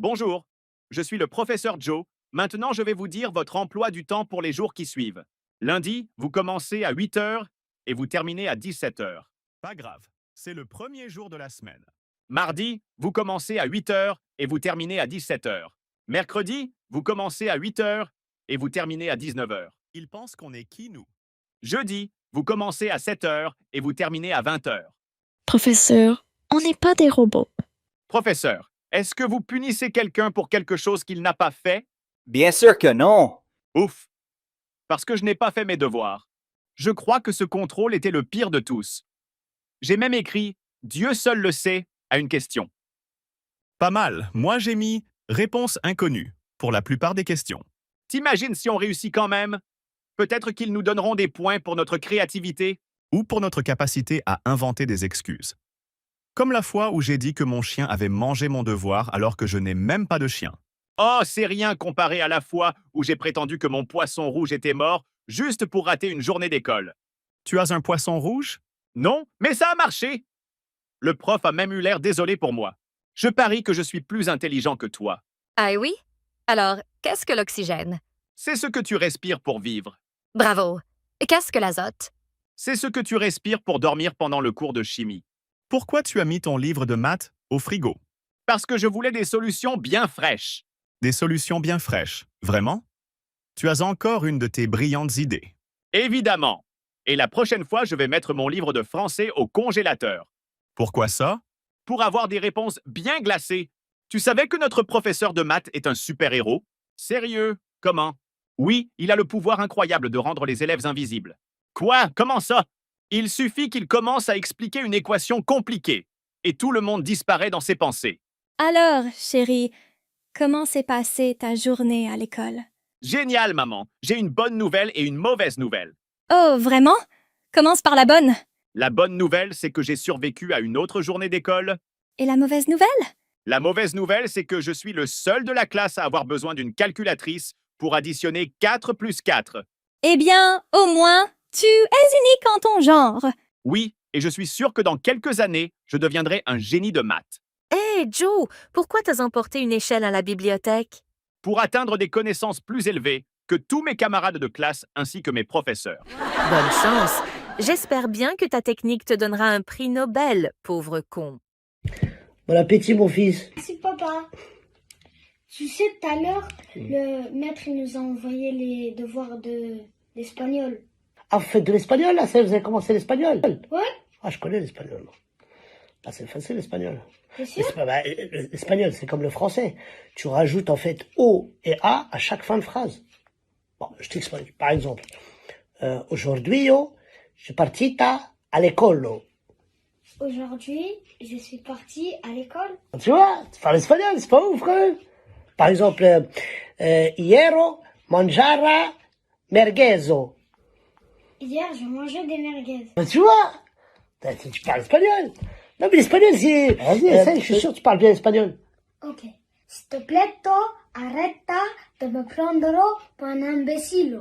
Bonjour, je suis le professeur Joe. Maintenant, je vais vous dire votre emploi du temps pour les jours qui suivent. Lundi, vous commencez à 8 heures et vous terminez à 17 heures. Pas grave, c'est le premier jour de la semaine. Mardi, vous commencez à 8 heures et vous terminez à 17 heures. Mercredi, vous commencez à 8 heures et vous terminez à 19 heures. Ils pensent qu'on est qui, nous? Jeudi, vous commencez à 7 heures et vous terminez à 20 heures. Professeur, on n'est pas des robots. Professeur, est-ce que vous punissez quelqu'un pour quelque chose qu'il n'a pas fait? Bien sûr que non. Ouf! Parce que je n'ai pas fait mes devoirs. Je crois que ce contrôle était le pire de tous. J'ai même écrit « Dieu seul le sait » à une question. Pas mal. Moi, j'ai mis réponse inconnue pour la plupart des questions. T'imagines si on réussit quand même? Peut-être qu'ils nous donneront des points pour notre créativité. Ou pour notre capacité à inventer des excuses. Comme la fois où j'ai dit que mon chien avait mangé mon devoir alors que je n'ai même pas de chien. Oh, c'est rien comparé à la fois où j'ai prétendu que mon poisson rouge était mort juste pour rater une journée d'école. Tu as un poisson rouge? Non, mais ça a marché! Le prof a même eu l'air désolé pour moi. Je parie que je suis plus intelligent que toi. Ah oui? Alors, qu'est-ce que l'oxygène? C'est ce que tu respires pour vivre. Bravo. Et qu'est-ce que l'azote? C'est ce que tu respires pour dormir pendant le cours de chimie. Pourquoi tu as mis ton livre de maths au frigo? Parce que je voulais des solutions bien fraîches. Des solutions bien fraîches. Vraiment? Tu as encore une de tes brillantes idées. Évidemment. Et la prochaine fois, je vais mettre mon livre de français au congélateur. Pourquoi ça? Pour avoir des réponses bien glacées. Tu savais que notre professeur de maths est un super-héros? Sérieux? Comment? Oui, il a le pouvoir incroyable de rendre les élèves invisibles. Quoi? Comment ça? Il suffit qu'il commence à expliquer une équation compliquée, et tout le monde disparaît dans ses pensées. Alors, chérie, comment s'est passée ta journée à l'école? Génial, maman. J'ai une bonne nouvelle et une mauvaise nouvelle. Oh, vraiment? Commence par la bonne. La bonne nouvelle, c'est que j'ai survécu à une autre journée d'école. Et la mauvaise nouvelle? La mauvaise nouvelle, c'est que je suis le seul de la classe à avoir besoin d'une calculatrice pour additionner 4 plus 4. Eh bien, au moins, tu es unique en ton genre. Oui, et je suis sûr que dans quelques années, je deviendrai un génie de maths. Hé, Joe, pourquoi t'as emporté une échelle à la bibliothèque? Pour atteindre des connaissances plus élevées que tous mes camarades de classe ainsi que mes professeurs. Bonne chance. J'espère bien que ta technique te donnera un prix Nobel, pauvre con. Bon appétit, mon fils. Merci, papa. Tu sais, tout à l'heure, le maître il nous a envoyé les devoirs d'espagnol. Ah, vous faites de l'espagnol, là? Ça, vous avez commencé l'espagnol? Ouais, Ah, je connais l'espagnol. Ah, c'est facile, l'espagnol. c'est sûr. L'espagnol, c'est comme le français. Tu rajoutes, en fait, O et A à chaque fin de phrase. Bon, je t'explique. Par exemple, aujourd'hui, yo, je suis partita à l'école. Aujourd'hui, je suis partie à l'école. Tu vois, tu parles espagnol, c'est pas ouf, quand même. Par exemple, iero mangiara merguezo. Hier, je mangeais des merguez. Tu vois, tu parles espagnol. Non, mais l'espagnol, c'est... Vas-y, essaye, je suis sûr que tu parles bien espagnol. Ok. S'il te plaît, arrête de me prendre pour un imbécile.